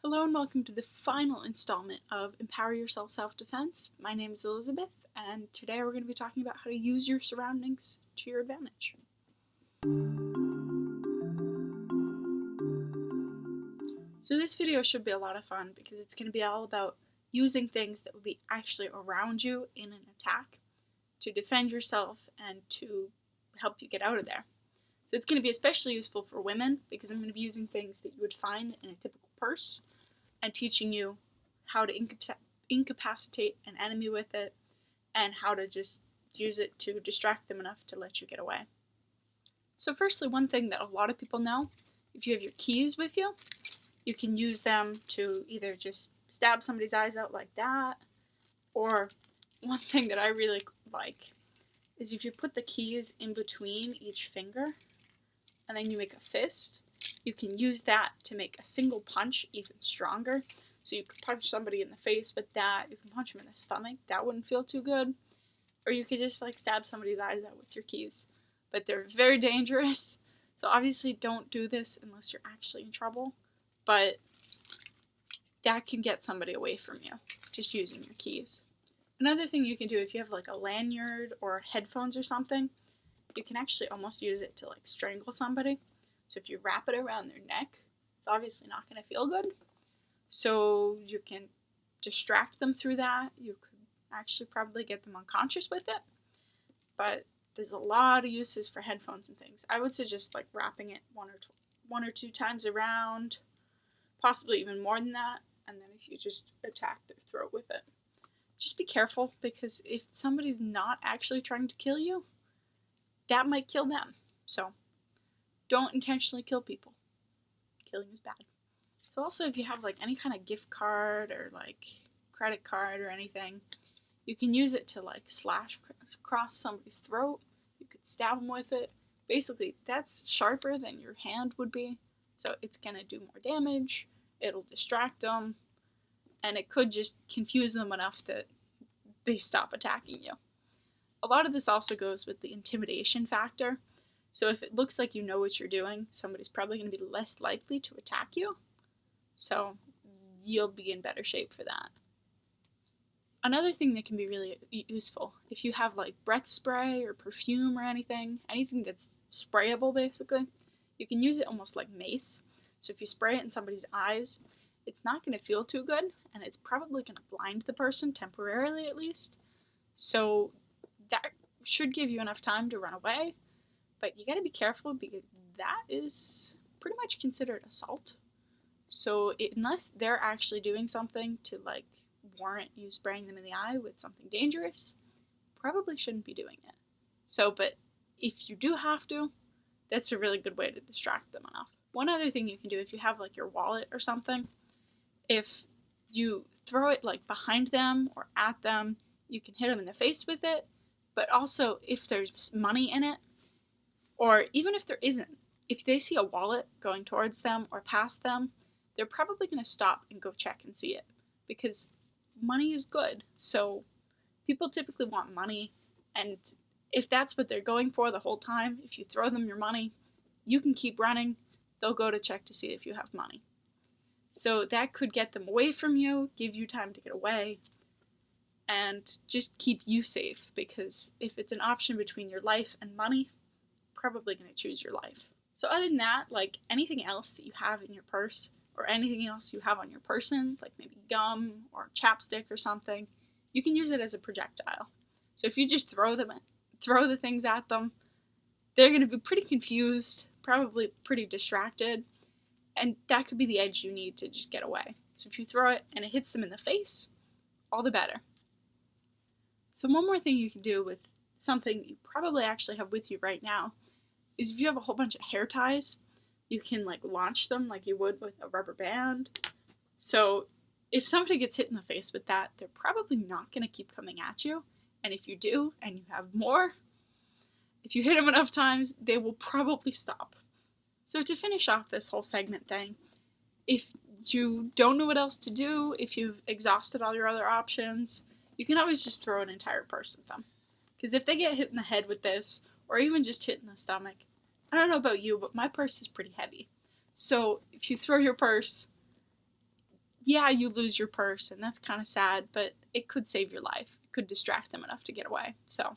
Hello and welcome to the final installment of Empower Yourself Self-Defense. My name is Elizabeth, and today we're going to be talking about how to use your surroundings to your advantage. So this video should be a lot of fun because it's going to be all about using things that will be actually around you in an attack to defend yourself and to help you get out of there. So it's going to be especially useful for women because I'm going to be using things that you would find in a typical purse and teaching you how to incapacitate an enemy with it and how to just use it to distract them enough to let you get away. So firstly, one thing that a lot of people know, if you have your keys with you, you can use them to either just stab somebody's eyes out like that, or one thing that I really like is if you put the keys in between each finger and then you make a fist, you can use that to make a single punch even stronger. So you could punch somebody in the face with that, you can punch them in the stomach, that wouldn't feel too good. Or you could just stab somebody's eyes out with your keys. But they're very dangerous, so obviously don't do this unless you're actually in trouble. But that can get somebody away from you, just using your keys. Another thing you can do if you have a lanyard or headphones or something, you can actually almost use it to strangle somebody. So if you wrap it around their neck, it's obviously not going to feel good. So you can distract them through that. You could actually probably get them unconscious with it. But there's a lot of uses for headphones and things. I would suggest wrapping it one or two times around, possibly even more than that, and then if you just attack their throat with it. Just be careful, because if somebody's not actually trying to kill you, that might kill them. So don't intentionally kill people. Killing is bad. So also if you have any kind of gift card or credit card or anything, you can use it to slash across somebody's throat. You could stab them with it. Basically, that's sharper than your hand would be, so it's gonna do more damage. It'll distract them, and it could just confuse them enough that they stop attacking you. A lot of this also goes with the intimidation factor. So if it looks like you know what you're doing, somebody's probably going to be less likely to attack you. So you'll be in better shape for that. Another thing that can be really useful, if you have breath spray or perfume or anything that's sprayable basically, you can use it almost like mace. So if you spray it in somebody's eyes, it's not going to feel too good, and it's probably going to blind the person, temporarily at least. So that should give you enough time to run away, but you gotta be careful because that is pretty much considered assault. So unless they're actually doing something to warrant you spraying them in the eye with something dangerous, probably shouldn't be doing it. So, but if you do have to, that's a really good way to distract them enough. One other thing you can do if you have your wallet or something, if you throw it behind them or at them, you can hit them in the face with it. But also if there's money in it, or even if there isn't, if they see a wallet going towards them or past them, they're probably going to stop and go check and see it, because money is good. So people typically want money, and if that's what they're going for the whole time, if you throw them your money, you can keep running, they'll go to check to see if you have money. So that could get them away from you, give you time to get away, and just keep you safe, because if it's an option between your life and money, probably going to choose your life. So other than that, anything else that you have in your purse or anything else you have on your person, maybe gum or chapstick or something, you can use it as a projectile. So if you just throw the things at them, they're going to be pretty confused, probably pretty distracted, and that could be the edge you need to just get away. So if you throw it and it hits them in the face, all the better. So one more thing you can do with something you probably actually have with you right now is if you have a whole bunch of hair ties, you can launch them like you would with a rubber band. So if somebody gets hit in the face with that, they're probably not going to keep coming at you. And if you do, and you have more, if you hit them enough times, they will probably stop. So to finish off this whole segment thing, if you don't know what else to do, if you've exhausted all your other options, you can always just throw an entire purse at them. Because if they get hit in the head with this, or even just hit in the stomach, I don't know about you, but my purse is pretty heavy. So if you throw your purse, yeah, you lose your purse, and that's kind of sad, but it could save your life. It could distract them enough to get away. So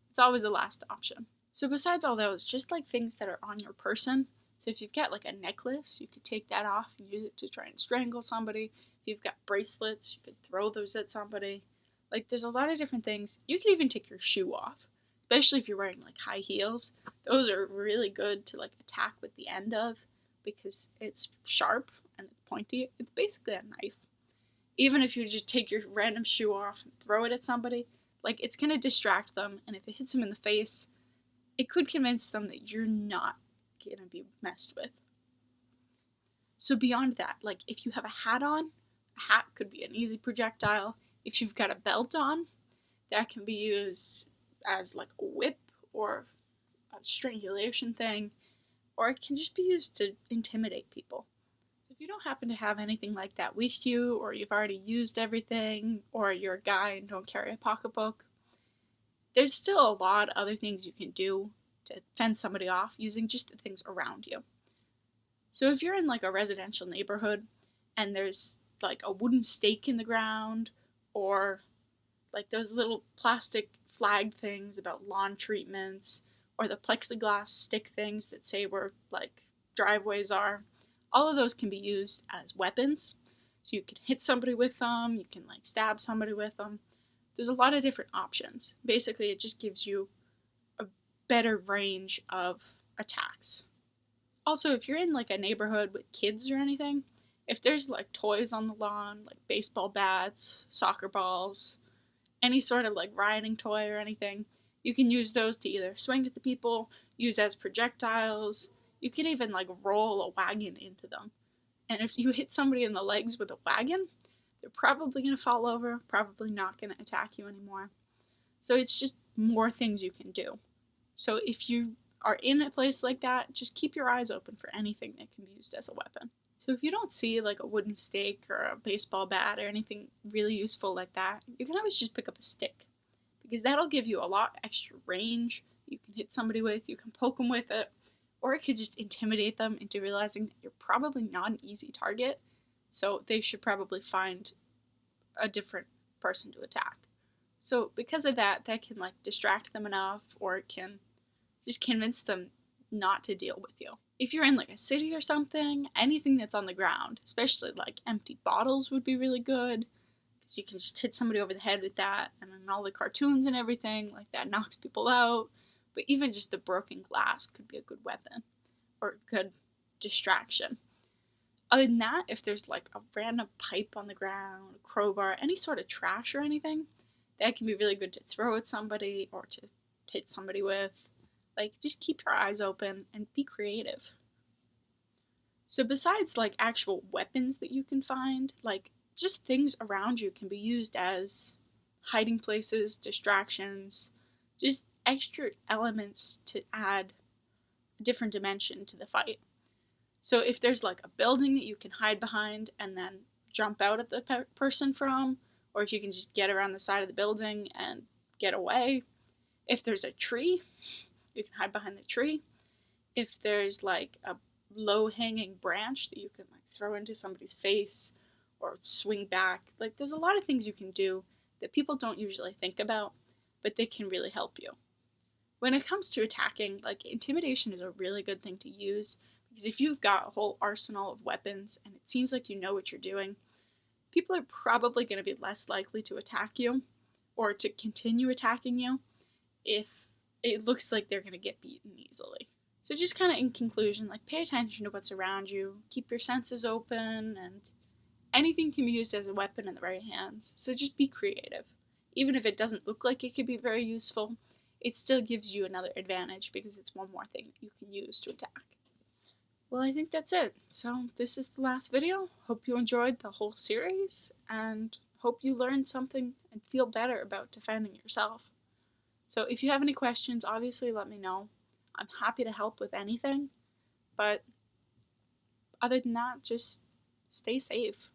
it's always the last option. So besides all those, just like things that are on your person. So if you've got like a necklace, you could take that off and use it to try and strangle somebody. If you've got bracelets, you could throw those at somebody. Like there's a lot of different things. You can even take your shoe off, especially if you're wearing like high heels. Those are really good to like attack with the end of because it's sharp and it's pointy. It's basically a knife. Even if you just take your random shoe off and throw it at somebody, like it's gonna distract them, and if it hits them in the face, it could convince them that you're not gonna be messed with. So beyond that, like if you have a hat on, a hat could be an easy projectile. If you've got a belt on, that can be used as like a whip or a strangulation thing, or it can just be used to intimidate people. So if you don't happen to have anything like that with you, or you've already used everything, or you're a guy and don't carry a pocketbook, there's still a lot of other things you can do to fend somebody off using just the things around you. So if you're in like a residential neighborhood and there's like a wooden stake in the ground, or like those little plastic flag things about lawn treatments, or the plexiglass stick things that say where like driveways are, all of those can be used as weapons. So you can hit somebody with them, you can like stab somebody with them. There's a lot of different options. Basically, it just gives you a better range of attacks. Also, if you're in like a neighborhood with kids or anything, if there's like toys on the lawn, like baseball bats, soccer balls, any sort of like riding toy or anything, you can use those to either swing at the people, use as projectiles. You can even like roll a wagon into them. And if you hit somebody in the legs with a wagon, they're probably going to fall over, probably not going to attack you anymore. So it's just more things you can do. So if you are in a place like that, just keep your eyes open for anything that can be used as a weapon. So if you don't see like a wooden stake or a baseball bat or anything really useful like that, you can always just pick up a stick, because that'll give you a lot extra range. You can hit somebody with, you can poke them with it, or it could just intimidate them into realizing that you're probably not an easy target, so they should probably find a different person to attack. So because of that, that can like distract them enough, or it can just convince them not to deal with you. If you're in like a city or something, anything that's on the ground, especially like empty bottles, would be really good, because you can just hit somebody over the head with that, and in all the cartoons and everything, like that knocks people out. But even just the broken glass could be a good weapon, or a good distraction. Other than that, if there's like a random pipe on the ground, a crowbar, any sort of trash or anything, that can be really good to throw at somebody or to hit somebody with. Like, just keep your eyes open and be creative. So besides like actual weapons that you can find, like just things around you can be used as hiding places, distractions, just extra elements to add a different dimension to the fight. So if there's like a building that you can hide behind and then jump out at the person from, or if you can just get around the side of the building and get away. If there's a tree, you can hide behind the tree. If there's like a low-hanging branch that you can like throw into somebody's face or swing back, like there's a lot of things you can do that people don't usually think about, but they can really help you. When it comes to attacking, like intimidation is a really good thing to use, because if you've got a whole arsenal of weapons and it seems like you know what you're doing, people are probably going to be less likely to attack you or to continue attacking you if it looks like they're going to get beaten easily. So just kind of in conclusion, like pay attention to what's around you, keep your senses open, and anything can be used as a weapon in the right hands. So just be creative. Even if it doesn't look like it could be very useful, it still gives you another advantage because it's one more thing you can use to attack. Well, I think that's it. So this is the last video. Hope you enjoyed the whole series, and hope you learned something and feel better about defending yourself. So if you have any questions, obviously let me know. I'm happy to help with anything, but other than that, just stay safe.